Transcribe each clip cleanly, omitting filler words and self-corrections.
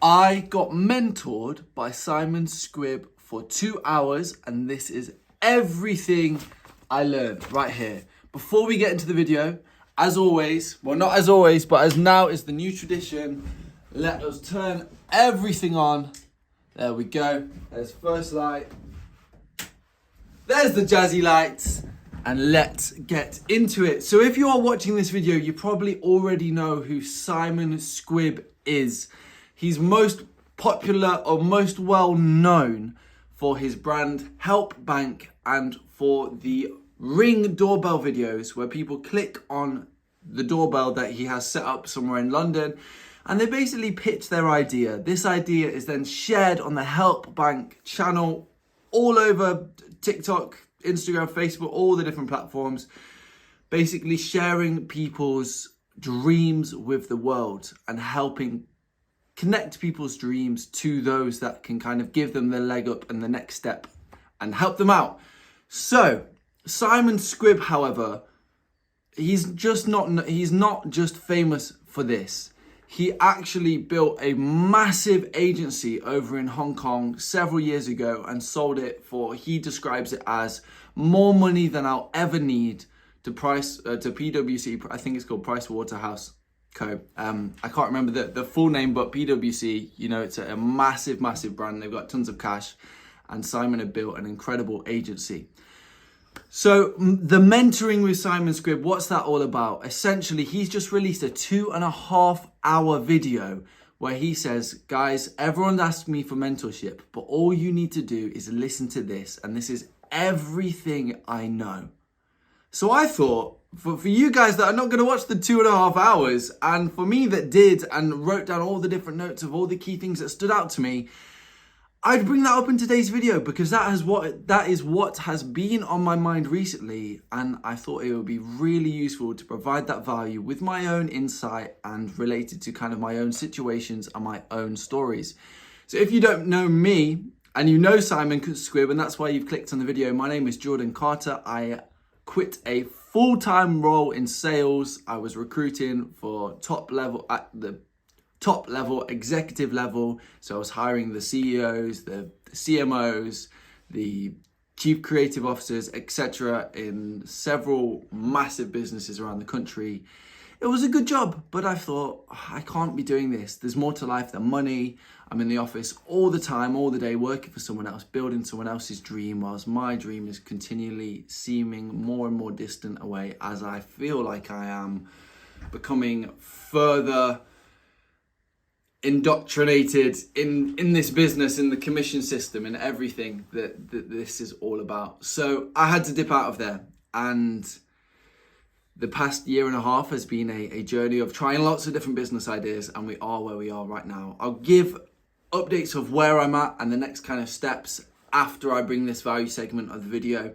I got mentored by Simon Squibb for 2 hours, and this is everything I learned right here. Before we get into the video, as always, well, not as always, but as now is the new tradition, let us turn everything on. There we go. There's first light. There's the jazzy lights. And let's get into it. So if you are watching this video, you probably already know who Simon Squibb is. He's most popular or most well known for his brand Help Bank and for the Ring doorbell videos where people click on the doorbell that he has set up somewhere in London and they basically pitch their idea. This idea is then shared on the Help Bank channel all over TikTok, Instagram, Facebook, all the different platforms, basically sharing people's dreams with the world and helping connect people's dreams to those that can kind of give them the leg up and the next step and help them out. So Simon Squibb, however, he's not just famous for this. He actually built a massive agency over in Hong Kong several years ago and sold it for, he describes it as more money than I'll ever need to PwC. I think it's called Price Waterhouse Co. I can't remember the full name, but PwC, you know, it's a massive, massive brand. They've got tons of cash and Simon had built an incredible agency. So the mentoring with Simon Squibb, what's that all about? Essentially, he's just released a 2.5 hour video where he says, guys, everyone asks me for mentorship, but all you need to do is listen to this. And this is everything I know. So I thought, for you guys that are not going to watch the 2.5 hours, and for me that did and wrote down all the different notes of all the key things that stood out to me, I'd bring that up in today's video because that is what has been on my mind recently, and I thought it would be really useful to provide that value with my own insight and related to kind of my own situations and my own stories. So if you don't know me and you know Simon Squibb, and that's why you've clicked on the video, my name is Jordan Carter. I quit a full-time role in sales. I was recruiting for top level executive level. So I was hiring the CEOs, the CMOs, the chief creative officers, etc. in several massive businesses around the country. It was a good job, but I thought, I can't be doing this. There's more to life than money. I'm in the office all the time, all the day, working for someone else, building someone else's dream, whilst my dream is continually seeming more and more distant away as I feel like I am becoming further indoctrinated in this business, in the commission system, and everything that this is all about. So I had to dip out of there, and the past 1.5 years has been a journey of trying lots of different business ideas, and we are where we are right now. I'll give updates of where I'm at and the next kind of steps after I bring this value segment of the video,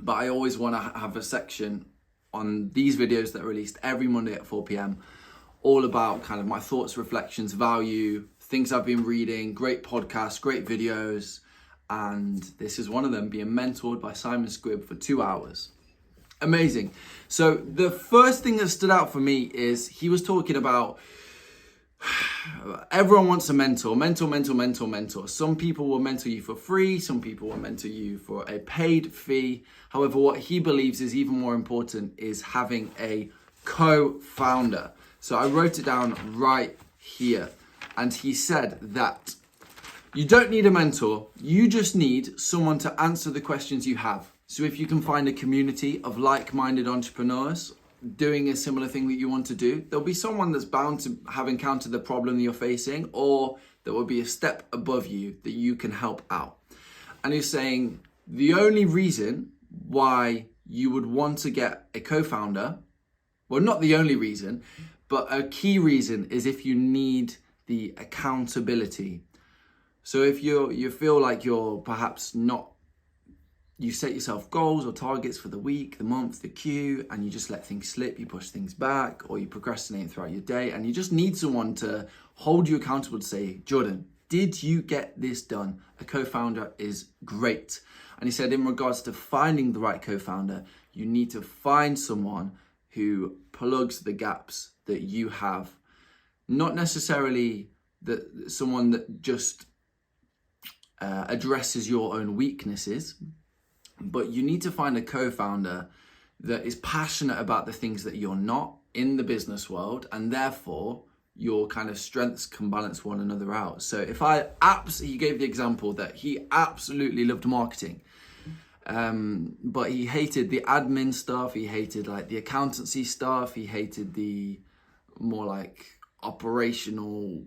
but I always want to have a section on these videos that are released every Monday at 4 p.m. all about kind of my thoughts, reflections, value, things I've been reading, great podcasts, great videos. And this is one of them, being mentored by Simon Squibb for 2 hours. Amazing. So the first thing that stood out for me is he was talking about everyone wants a mentor. Some people will mentor you for free. Some people will mentor you for a paid fee. However, what he believes is even more important is having a co-founder. So I wrote it down right here. And he said that you don't need a mentor. You just need someone to answer the questions you have. So if you can find a community of like-minded entrepreneurs doing a similar thing that you want to do, there'll be someone that's bound to have encountered the problem that you're facing, or that will be a step above you that you can help out. And he's saying the only reason why you would want to get a co-founder, well, not the only reason, but a key reason is if you need the accountability. So if you feel like you're perhaps not, you set yourself goals or targets for the week, the month, the Q, and you just let things slip, you push things back, or you procrastinate throughout your day, and you just need someone to hold you accountable to say, Jordan, did you get this done? A co-founder is great. And he said in regards to finding the right co-founder, you need to find someone who plugs the gaps that you have. Not necessarily someone that just addresses your own weaknesses, but you need to find a co-founder that is passionate about the things that you're not in the business world, and therefore your kind of strengths can balance one another out. So if he gave the example that he absolutely loved marketing, but he hated the admin stuff, he hated like the accountancy stuff, he hated the more like operational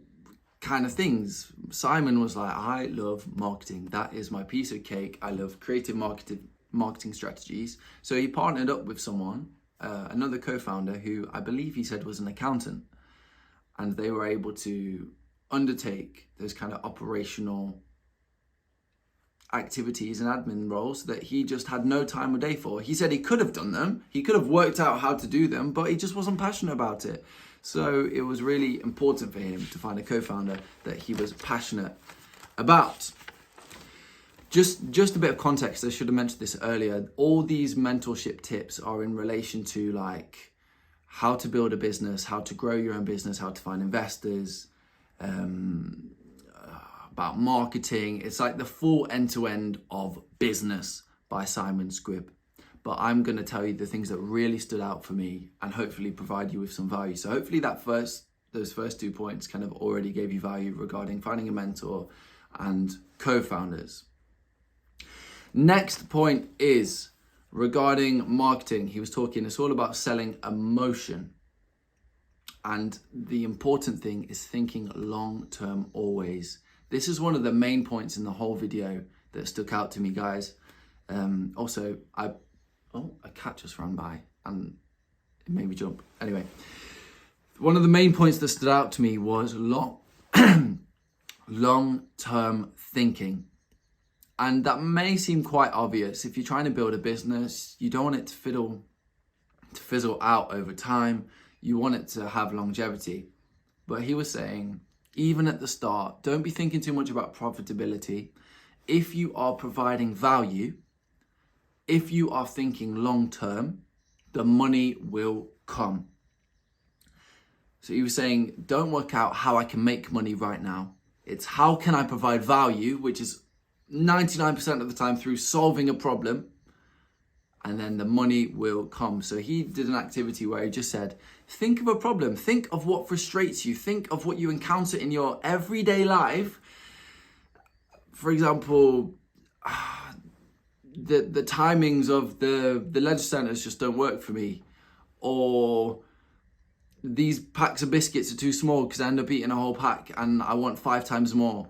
kind of things. Simon was like, I love marketing. That is my piece of cake. I love creative marketing strategies. So he partnered up with someone, another co-founder who I believe he said was an accountant. And they were able to undertake those kind of operational activities and admin roles that he just had no time or day for. He said he could have done them. He could have worked out how to do them, but he just wasn't passionate about it. So it was really important for him to find a co-founder that he was passionate about. Just a bit of context, I should have mentioned this earlier. All these mentorship tips are in relation to like how to build a business, how to grow your own business, how to find investors, about marketing. It's like the full end-to-end of business by Simon Squibb. But I'm going to tell you the things that really stood out for me and hopefully provide you with some value. So hopefully those first 2 points kind of already gave you value regarding finding a mentor and co-founders. Next point is regarding marketing. He was talking, it's all about selling emotion. And the important thing is thinking long-term always. This is one of the main points in the whole video that stuck out to me, guys. Also, a cat just ran by and it made me jump. Anyway, one of the main points that stood out to me was long-term thinking. And that may seem quite obvious. If you're trying to build a business, you don't want it to fizzle out over time. You want it to have longevity. But he was saying, even at the start, don't be thinking too much about profitability. If you are providing value, if you are thinking long term, the money will come. So he was saying, don't work out how I can make money right now. It's how can I provide value, which is 99% of the time through solving a problem, and then the money will come. So he did an activity where he just said, think of a problem, think of what frustrates you, think of what you encounter in your everyday life. For example, the timings of the leisure centres just don't work for me, or these packs of biscuits are too small because I end up eating a whole pack and I want 5 times more.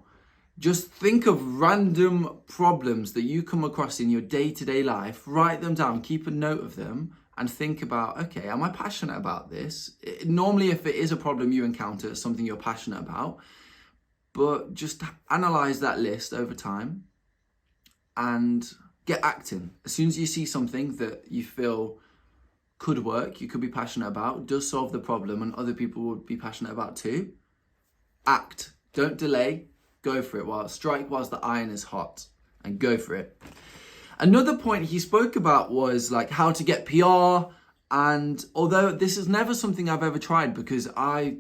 Just think of random problems that you come across in your day-to-day life, write them down, keep a note of them, and think about, okay, am I passionate about this? Normally, if it is a problem you encounter, it's something you're passionate about, but just analyze that list over time and get acting. As soon as you see something that you feel could work, you could be passionate about, does solve the problem, and other people would be passionate about too, act. Don't delay. Go for it. Strike whilst the iron is hot, and go for it. Another point he spoke about was like how to get PR. And although this is never something I've ever tried, because I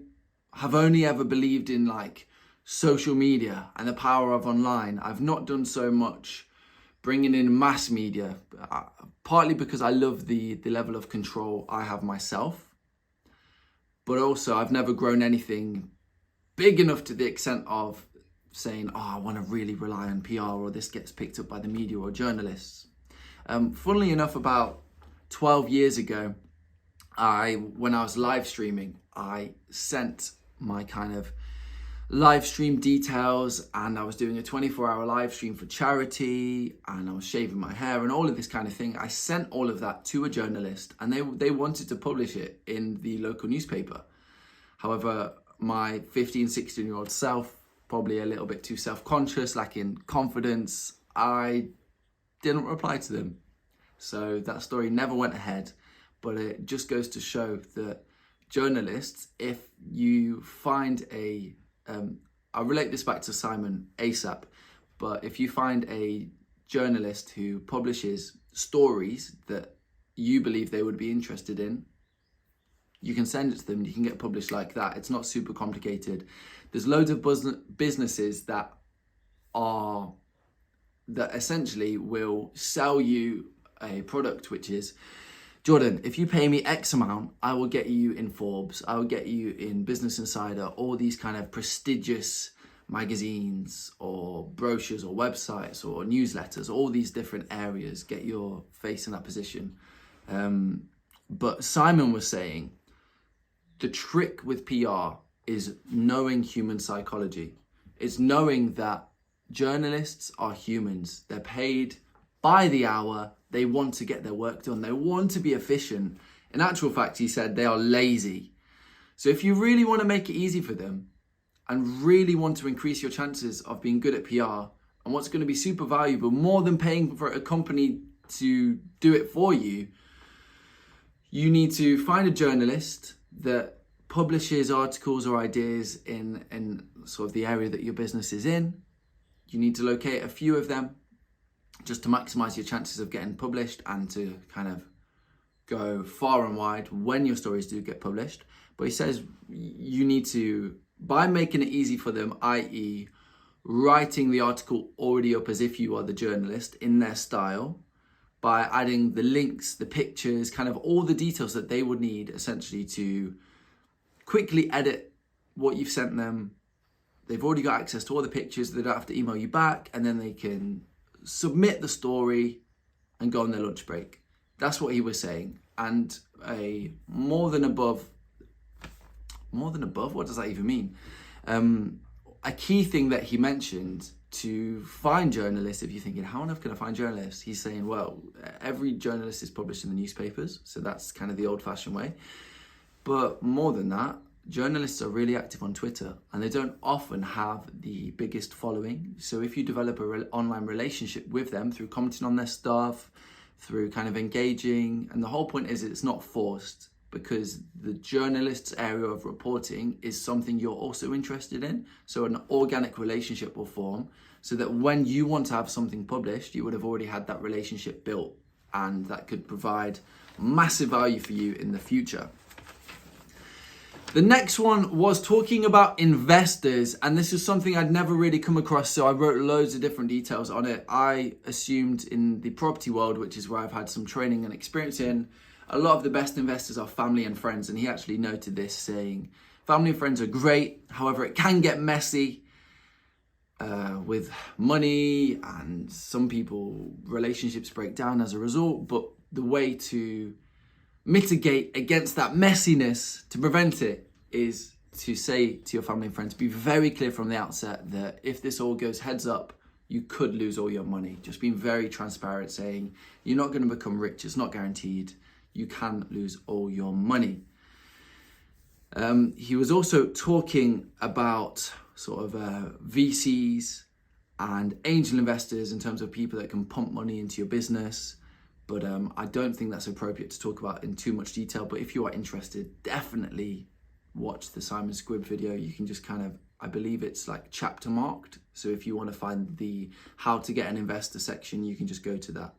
have only ever believed in like social media and the power of online, I've not done so much bringing in mass media, partly because I love the level of control I have myself. But also I've never grown anything big enough to the extent of saying, I want to really rely on PR, or this gets picked up by the media or journalists. Funnily enough, about 12 years ago, when I was live streaming, I sent my kind of live stream details, and I was doing a 24-hour live stream for charity, and I was shaving my hair and all of this kind of thing. I sent all of that to a journalist, and they wanted to publish it in the local newspaper. However, my 15, 16-year-old self, probably a little bit too self-conscious, lacking confidence, I didn't reply to them. So that story never went ahead, but it just goes to show that journalists, if you find I'll relate this back to Simon ASAP, but if you find a journalist who publishes stories that you believe they would be interested in, you can send it to them, you can get published like that. It's not super complicated. There's loads of businesses that essentially will sell you a product which is, Jordan, if you pay me X amount, I will get you in Forbes, I will get you in Business Insider, all these kind of prestigious magazines or brochures or websites or newsletters, all these different areas, get your face in that position. But Simon was saying the trick with PR is knowing human psychology. It's knowing that journalists are humans. They're paid by the hour. They want to get their work done. They want to be efficient. In actual fact, he said they are lazy. So if you really want to make it easy for them and really want to increase your chances of being good at PR, and what's going to be super valuable, more than paying for a company to do it for you, you need to find a journalist that publishes articles or ideas in sort of the area that your business is in. You need to locate a few of them just to maximize your chances of getting published and to kind of go far and wide when your stories do get published. But he says you need to, by making it easy for them, i.e. writing the article already up as if you are the journalist in their style, by adding the links, the pictures, kind of all the details that they would need essentially to quickly edit what you've sent them. They've already got access to all the pictures. They don't have to email you back, and then they can submit the story and go on their lunch break. That's what he was saying. And a more than above, what does that even mean? A key thing that he mentioned to find journalists, if you're thinking, how on earth can I find journalists? He's saying, well, every journalist is published in the newspapers. So that's kind of the old fashioned way. But more than that, journalists are really active on Twitter, and they don't often have the biggest following. So if you develop an online relationship with them through commenting on their stuff, through kind of engaging, and the whole point is it's not forced, because the journalist's area of reporting is something you're also interested in. So an organic relationship will form so that when you want to have something published, you would have already had that relationship built, and that could provide massive value for you in the future. The next one was talking about investors, and this is something I'd never really come across, so I wrote loads of different details on it. I assumed in the property world, which is where I've had some training and experience in, a lot of the best investors are family and friends, and he actually noted this, saying family and friends are great, however it can get messy with money, and some people, relationships break down as a result. But the way to mitigate against that messiness, to prevent it, is to say to your family and friends, be very clear from the outset that if this all goes heads up, you could lose all your money. Just being very transparent, saying you're not going to become rich, it's not guaranteed, you can lose all your money. He was also talking about sort of VCs and angel investors in terms of people that can pump money into your business. But I don't think that's appropriate to talk about in too much detail. But if you are interested, definitely watch the Simon Squibb video. You can just kind of, I believe it's like chapter marked. So if you want to find the how to get an investor section, you can just go to that.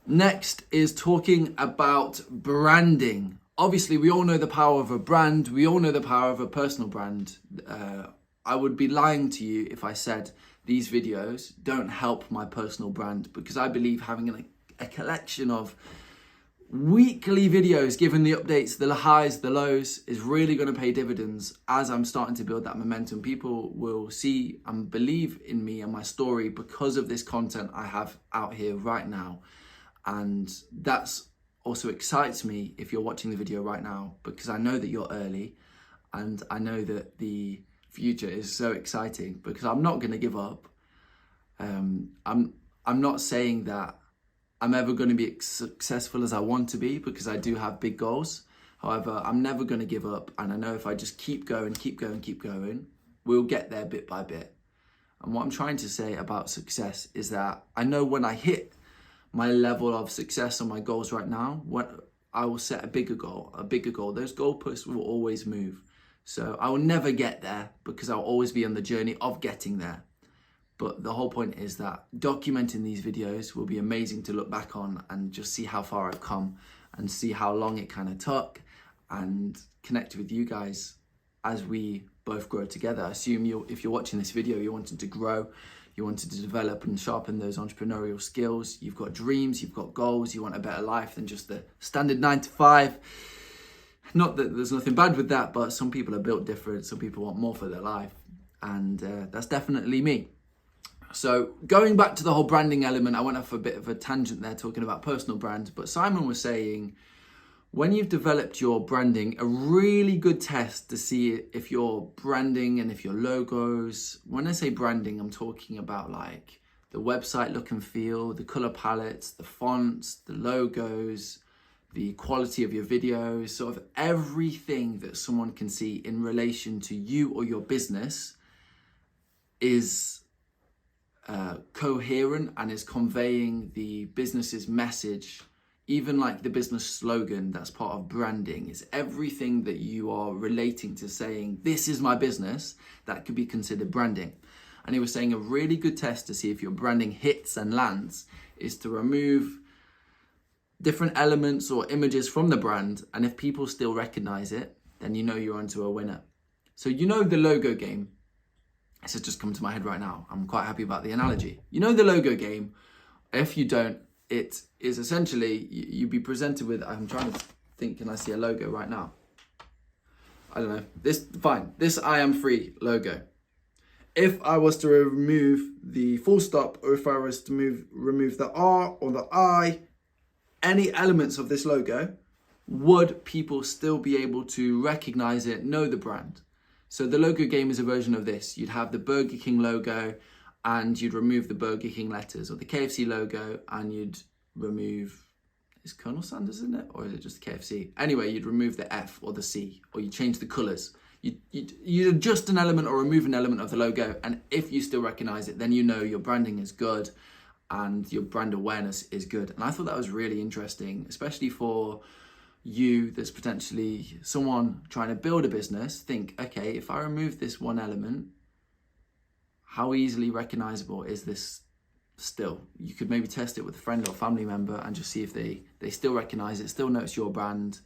Next is talking about branding. Obviously, we all know the power of a brand. We all know the power of a personal brand. I would be lying to you if I said these videos don't help my personal brand, because I believe having a collection of weekly videos giving the updates, the highs, the lows, is really going to pay dividends as I'm starting to build that momentum. People will see and believe in me and my story because of this content I have out here right now. And that's also excites me if you're watching the video right now, because I know that you're early and I know that the future is so exciting, because I'm not going to give up. I'm not saying that I'm ever going to be as successful as I want to be, because I do have big goals. However, I'm never going to give up. And I know if I just keep going, we'll get there bit by bit. And what I'm trying to say about success is that I know when I hit my level of success on my goals right now, when I will set a bigger goal, those goalposts will always move. So I will never get there, because I'll always be on the journey of getting there. But the whole point is that documenting these videos will be amazing to look back on and just see how far I've come and see how long it kind of took, and connect with you guys as we both grow together. I assume if you're watching this video, you're wanting to grow, you wanted to develop and sharpen those entrepreneurial skills. You've got dreams, you've got goals, you want a better life than just the standard 9 to 5. Not that there's nothing bad with that, but some people are built different. Some people want more for their life. And that's definitely me. So going back to the whole branding element, I went off a bit of a tangent there talking about personal brand. But Simon was saying, when you've developed your branding, a really good test to see if your branding and if your logos, when I say branding, I'm talking about like the website look and feel, the color palettes, the fonts, the logos, the quality of your videos, sort of everything that someone can see in relation to you or your business is coherent and is conveying the business's message. Even like the business slogan, that's part of branding, is everything that you are relating to saying, this is my business, that could be considered branding. And he was saying a really good test to see if your branding hits and lands is to remove different elements or images from the brand. And if people still recognize it, then you know you're onto a winner. So you know the logo game. This has just come to my head right now. I'm quite happy about the analogy. You know the logo game. If you don't, it is essentially, you'd be presented with, I'm trying to think, can I see a logo right now? I don't know. This I am free logo. If I was to remove the full stop, or if I was to remove the R or the I, any elements of this logo, would people still be able to recognize it, know the brand? So the logo game is a version of this. You'd have the Burger King logo and you'd remove the Burger King letters, or the KFC logo and you'd remove, is Colonel Sanders in it or is it just KFC? Anyway, you'd remove the F or the C, or you change the colors. You'd adjust an element or remove an element of the logo, and if you still recognize it, then you know your branding is good and your brand awareness is good. And I thought that was really interesting, especially for you that's potentially someone trying to build a business. Think, okay, if I remove this one element, how easily recognizable is this still? You could maybe test it with a friend or family member and just see if they still recognize it, still notice your brand.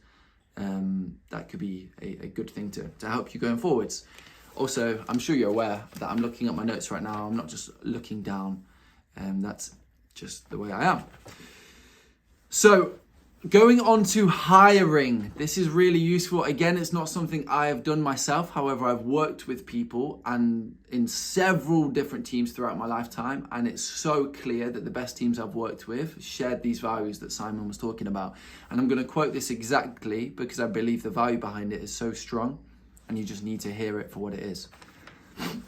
That could be a good thing to help you going forwards. Also, I'm sure you're aware that I'm looking at my notes right now. I'm not just looking down. That's just the way I am. So going on to hiring, this is really useful. Again, it's not something I have done myself. However, I've worked with people and in several different teams throughout my lifetime. And it's so clear that the best teams I've worked with shared these values that Simon was talking about. And I'm going to quote this exactly because I believe the value behind it is so strong and you just need to hear it for what it is.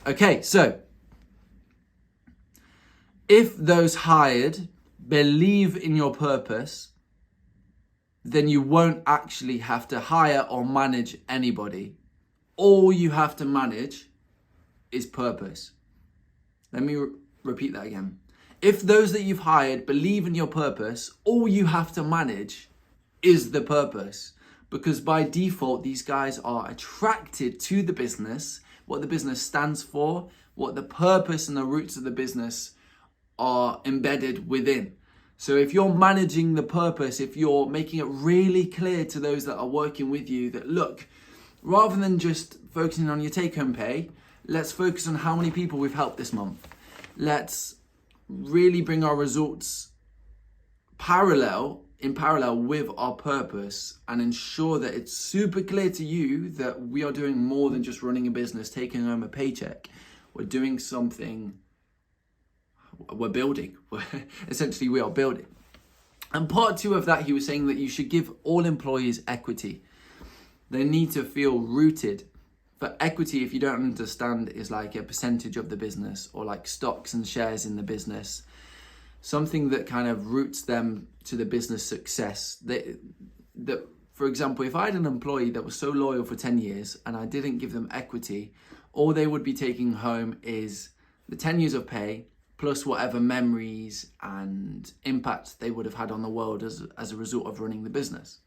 Okay, so if those hired believe in your purpose, then you won't actually have to hire or manage anybody. All you have to manage is purpose. Let me repeat that again. If those that you've hired believe in your purpose, all you have to manage is the purpose. Because by default, these guys are attracted to the business, what the business stands for, what the purpose and the roots of the business are embedded within. So if you're managing the purpose, if you're making it really clear to those that are working with you that, look, rather than just focusing on your take-home pay, let's focus on how many people we've helped this month. Let's really bring our results in parallel with our purpose and ensure that it's super clear to you that we are doing more than just running a business, taking home a paycheck. We're doing something. We're building. Essentially, we are building. And part two of that, he was saying that you should give all employees equity. They need to feel rooted. But equity, if you don't understand, is like a percentage of the business or like stocks and shares in the business. Something that kind of roots them to the business success. For example, if I had an employee that was so loyal for 10 years and I didn't give them equity, all they would be taking home is the 10 years of pay, plus whatever memories and impact they would have had on the world as a result of running the business.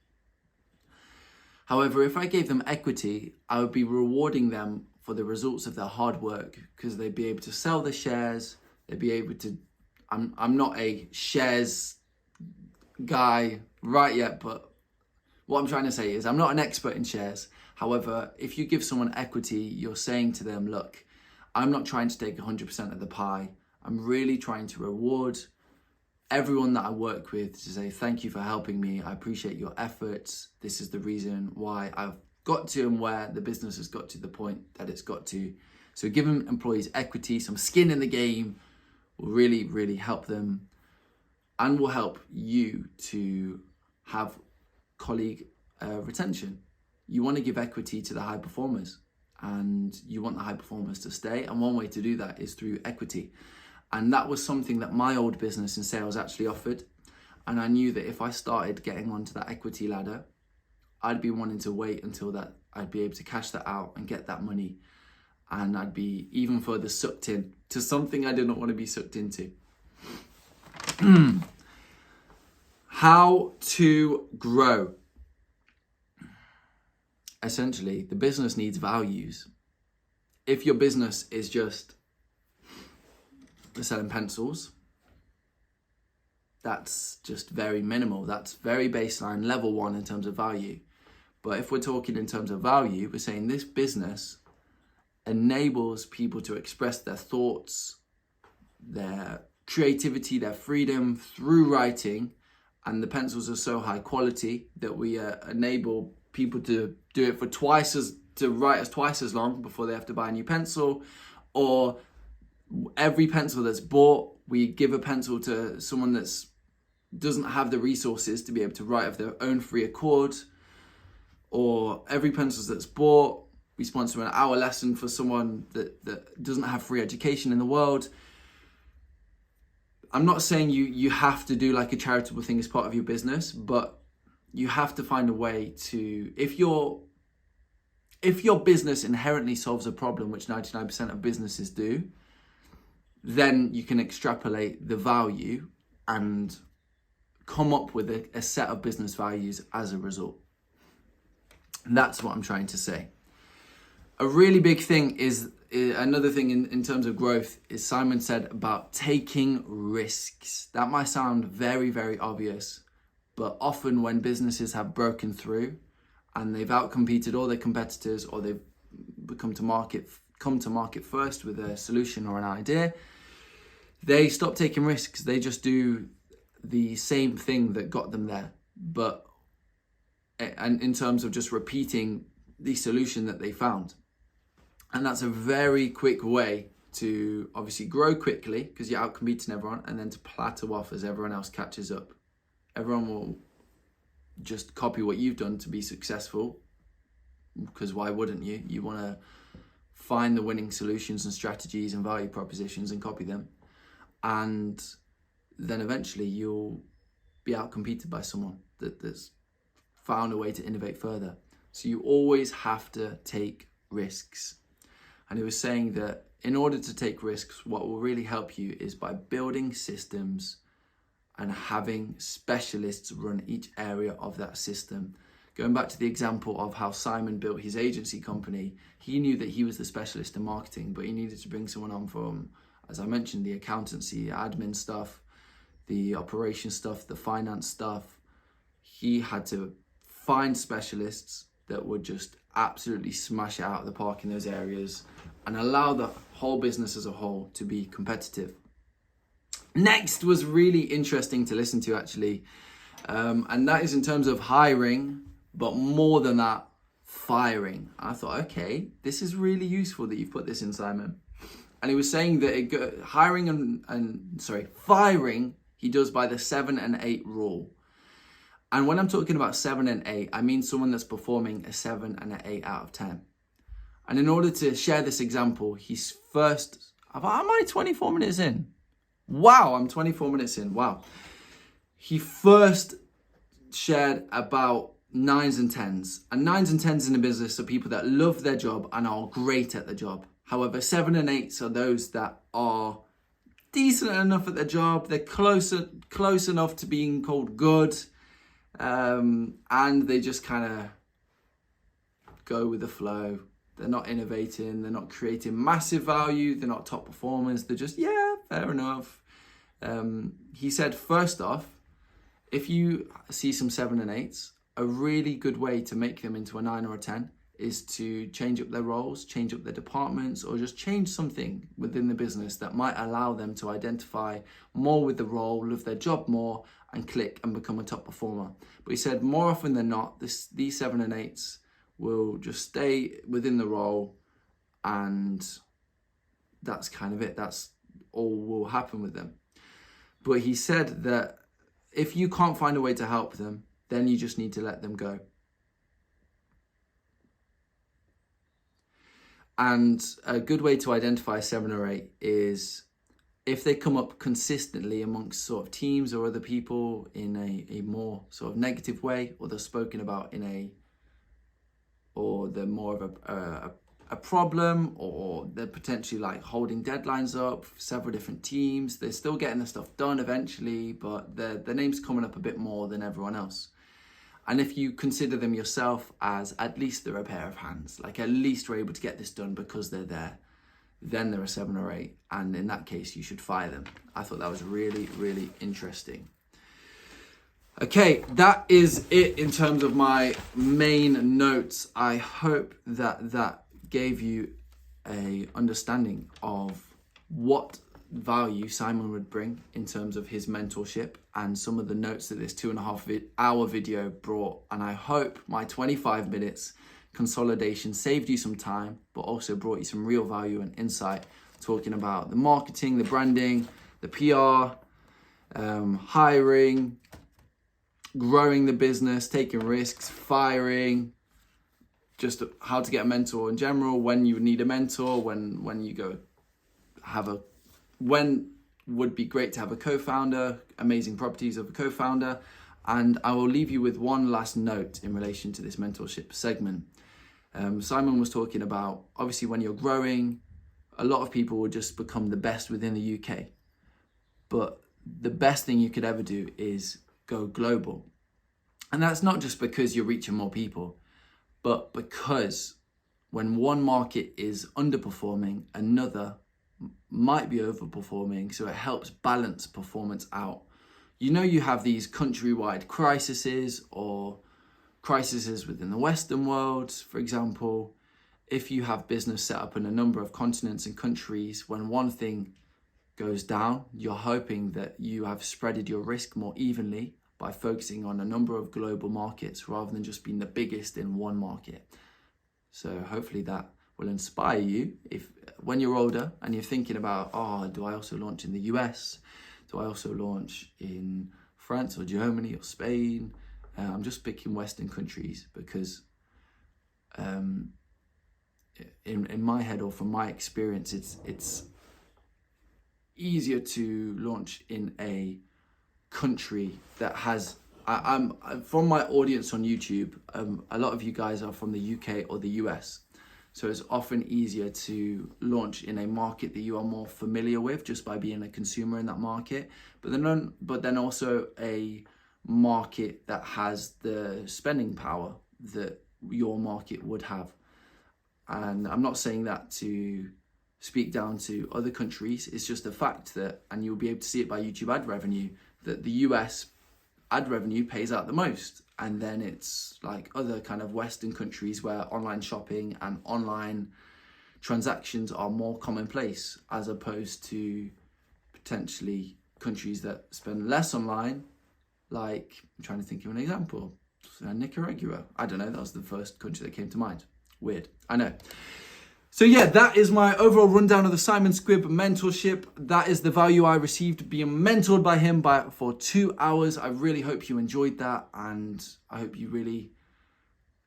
However, if I gave them equity, I would be rewarding them for the results of their hard work because they'd be able to sell the shares, they'd be able to, I'm not a shares guy right yet, but what I'm trying to say is I'm not an expert in shares. However, if you give someone equity, you're saying to them, look, I'm not trying to take 100% of the pie. I'm really trying to reward everyone that I work with, to say thank you for helping me. I appreciate your efforts. This is the reason why I've got to and where the business has got to the point that it's got to. So giving employees equity, some skin in the game, will really, really help them, and will help you to have colleague retention. You want to give equity to the high performers, and you want the high performers to stay. And one way to do that is through equity. And that was something that my old business in sales actually offered. And I knew that if I started getting onto that equity ladder, I'd be wanting to wait until that I'd be able to cash that out and get that money. And I'd be even further sucked in to something I didn't want to be sucked into. How to grow. Essentially, the business needs values. If your business is just selling pencils, that's just very minimal. That's very baseline, level one in terms of value. But if we're talking in terms of value, we're saying this business enables people to express their thoughts, their creativity, their freedom through writing. And the pencils are so high quality that we enable people to do it for to write twice as long before they have to buy a new pencil. Or every pencil that's bought, we give a pencil to someone that doesn't have the resources to be able to write of their own free accord. Or every pencil that's bought, we sponsor an hour lesson for someone that doesn't have free education in the world. I'm not saying you have to do like a charitable thing as part of your business, but you have to find a way to, if your business inherently solves a problem, which 99% of businesses do, then you can extrapolate the value and come up with a set of business values as a result. And that's what I'm trying to say. A really big thing is another thing in terms of growth is Simon said about taking risks. That might sound very, very obvious, but often when businesses have broken through and they've outcompeted all their competitors, or they've come to market first with a solution or an idea, they stop taking risks. They just do the same thing that got them there, and in terms of just repeating the solution that they found. And that's a very quick way to obviously grow quickly, because you're out competing everyone, and then to plateau off as everyone else catches up. Everyone will just copy what you've done to be successful, because why wouldn't you? You want to find the winning solutions and strategies and value propositions and copy them. And then eventually you'll be out competed by someone that's found a way to innovate further. So you always have to take risks. And he was saying that in order to take risks, what will really help you is by building systems and having specialists run each area of that system. Going back to the example of how Simon built his agency company, he knew that he was the specialist in marketing, but he needed to bring someone on from, as I mentioned, the accountancy, admin stuff, the operation stuff, the finance stuff. He had to find specialists that would just absolutely smash it out of the park in those areas and allow the whole business as a whole to be competitive. Next was really interesting to listen to, actually, and that is in terms of hiring, but more than that, firing. I thought, okay, this is really useful that you've put this in, Simon. And he was saying that firing, he does by the 7 and 8 rule. And when I'm talking about 7 and 8, I mean someone that's performing a 7 and an 8 out of 10. And in order to share this example, am I 24 minutes in? Wow, I'm 24 minutes in, wow. He first shared about 9s and 10s. And 9s and 10s in a business are people that love their job and are great at the job. However, 7 and 8s are those that are decent enough at their job. They're close enough to being called good. And they just kind of go with the flow. They're not innovating. They're not creating massive value. They're not top performers. They're just, yeah, fair enough. He said, first off, if you see some 7 and 8s, a really good way to make them into a 9 or a 10 is to change up their roles, change up their departments, or just change something within the business that might allow them to identify more with the role, love their job more, and click and become a top performer. But he said more often than not, these 7 and 8s will just stay within the role, and that's kind of it. That's all will happen with them. But he said that if you can't find a way to help them, then you just need to let them go. And a good way to identify 7 or 8 is if they come up consistently amongst sort of teams or other people in a more sort of negative way, or they're spoken about or they're more of a problem, or they're potentially like holding deadlines up for several different teams. They're still getting the stuff done eventually, but their name's coming up a bit more than everyone else. And if you consider them yourself as at least they're a pair of hands, like at least they're able to get this done because they're there, then they're a 7 or 8. And in that case, you should fire them. I thought that was really, really interesting. Okay, that is it in terms of my main notes. I hope that gave you a understanding of what value Simon would bring in terms of his mentorship and some of the notes that this 2.5 hour video brought. And I hope my 25 minutes consolidation saved you some time, but also brought you some real value and insight, talking about the marketing, the branding, the PR, hiring, growing the business, taking risks, firing, just how to get a mentor in general, when you need a mentor, when you go when would be great to have a co-founder, amazing properties of a co-founder. And I will leave you with one last note in relation to this mentorship segment. Simon was talking about, obviously when you're growing, a lot of people will just become the best within the UK. But the best thing you could ever do is go global. And that's not just because you're reaching more people, but because when one market is underperforming, another might be overperforming, so it helps balance performance out. You know, you have these countrywide crises or crises within the Western world, for example. If you have business set up in a number of continents and countries, when one thing goes down, you're hoping that you have spreaded your risk more evenly by focusing on a number of global markets rather than just being the biggest in one market. So hopefully that will inspire you if when you're older and you're thinking about, do I also launch in the US? Do I also launch in France or Germany or Spain? I'm just picking Western countries because in my head, or from my experience, it's easier to launch in a country that has, I'm from my audience on YouTube, a lot of you guys are from the UK or the US. So it's often easier to launch in a market that you are more familiar with just by being a consumer in that market. But then also a market that has the spending power that your market would have. And I'm not saying that to speak down to other countries. It's just a fact that, and you'll be able to see it by YouTube ad revenue, that the US ad revenue pays out the most. And then it's like other kind of Western countries where online shopping and online transactions are more commonplace, as opposed to potentially countries that spend less online. Like, I'm trying to think of an example. Nicaragua. I don't know, that was the first country that came to mind. Weird, I know. So yeah, that is my overall rundown of the Simon Squibb mentorship. That is the value I received being mentored by him for 2 hours. I really hope you enjoyed that, and I hope you really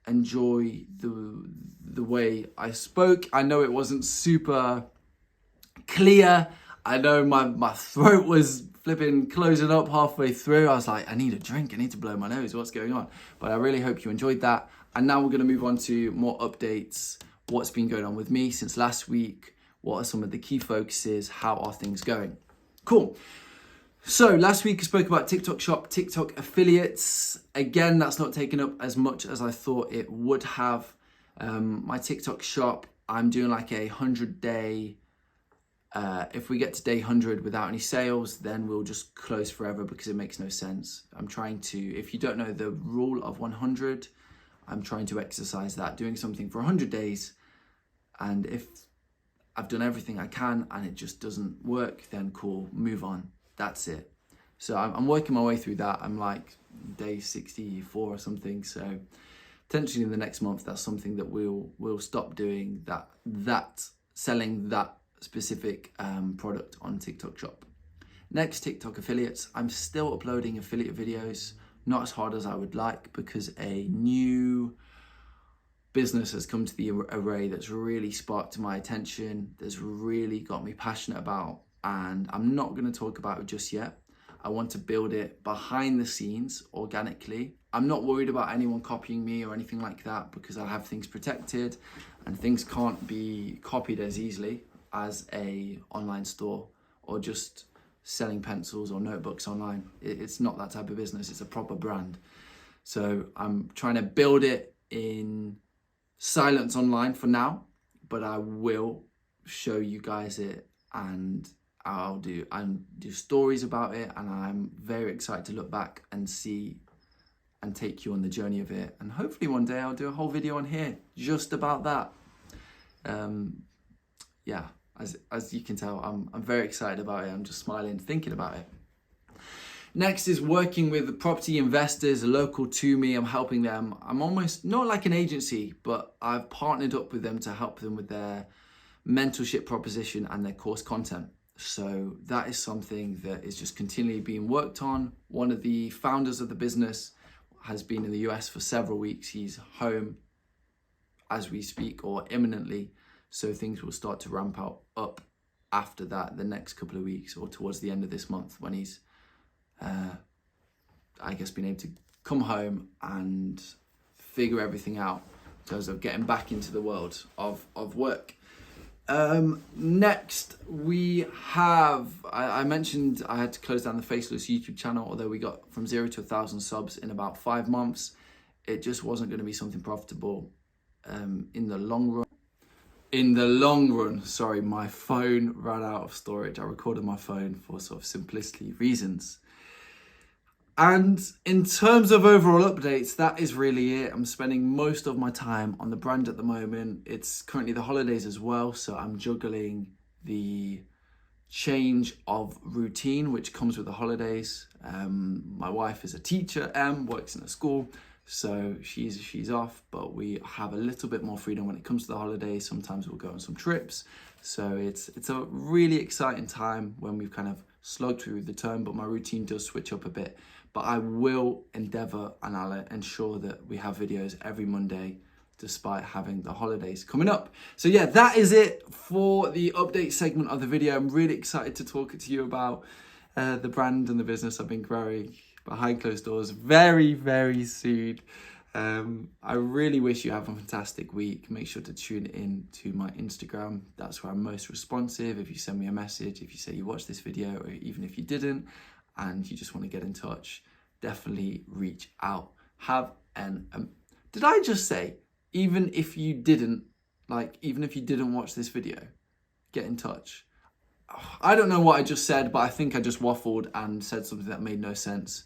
enjoy the way I spoke. I know it wasn't super clear. I know my throat was flipping closing up halfway through. I was like, I need a drink. I need to blow my nose. What's going on? But I really hope you enjoyed that. And now we're going to move on to more updates. What's been going on with me since last week? What are some of the key focuses? How are things going? Cool. So last week I spoke about TikTok Shop, TikTok affiliates. Again, that's not taken up as much as I thought it would have. My TikTok Shop, I'm doing like a 100-day. If we get to day 100 without any sales, then we'll just close forever because it makes no sense. I'm trying to, if you don't know the rule of 100, I'm trying to exercise that, doing something for 100 days. And if I've done everything I can and it just doesn't work, then cool, move on. That's it. So I'm working my way through that. I'm like day 64 or something. So potentially in the next month, that's something that we'll stop doing, that selling that specific product on TikTok Shop. Next, TikTok affiliates. I'm still uploading affiliate videos, not as hard as I would like, because a new business has come to the array that's really sparked my attention, that's really got me passionate about, and I'm not going to talk about it just yet. I want to build it behind the scenes organically. I'm not worried about anyone copying me or anything like that, because I have things protected and things can't be copied as easily as a online store or just selling pencils or notebooks online. It's not that type of business. It's a proper brand. So I'm trying to build it in silence online for now, but I will show you guys it, and I'll do stories about it, and I'm very excited to look back and see and take you on the journey of it. And hopefully one day I'll do a whole video on here just about that. Yeah, as you can tell, I'm very excited about it. I'm just smiling thinking about it. Next is working with property investors local to me. I'm helping them. I'm almost not like an agency, but I've partnered up with them to help them with their mentorship proposition and their course content. So that is something that is just continually being worked on. One of the founders of the business has been in the US for several weeks. He's home as we speak, or imminently. So things will start to ramp up after that, the next couple of weeks, or towards the end of this month, when he's, I guess, been able to come home and figure everything out in terms of getting back into the world of work. Next we have, I mentioned I had to close down the Faceless YouTube channel, although we got from 0 to 1,000 subs in about 5 months. It just wasn't going to be something profitable in the long run. Sorry, my phone ran out of storage. I recorded my phone for sort of simplicity reasons. And in terms of overall updates, that is really it. I'm spending most of my time on the brand at the moment. It's currently the holidays as well, so I'm juggling the change of routine which comes with the holidays. My wife is a teacher, works in a school, so she's off, but we have a little bit more freedom when it comes to the holidays. Sometimes we'll go on some trips, so it's a really exciting time when we've kind of slugged through the term, but my routine does switch up a bit. But I will endeavour and I'll ensure that we have videos every Monday despite having the holidays coming up. So yeah, that is it for the update segment of the video. I'm really excited to talk to you about the brand and the business I've been growing behind closed doors very, very soon. I really wish you have a fantastic week. Make sure to tune in to my Instagram. That's where I'm most responsive. If you send me a message, if you say you watched this video, or even if you didn't, and you just want to get in touch, definitely reach out. Did I just say, even if you didn't watch this video, get in touch? I don't know what I just said, but I think I just waffled and said something that made no sense.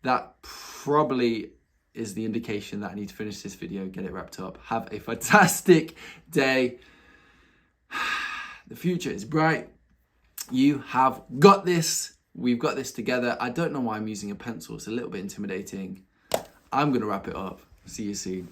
That probably is the indication that I need to finish this video, get it wrapped up. Have a fantastic day. The future is bright. You have got this. We've got this together. I don't know why I'm using a pencil. It's a little bit intimidating. I'm going to wrap it up. See you soon.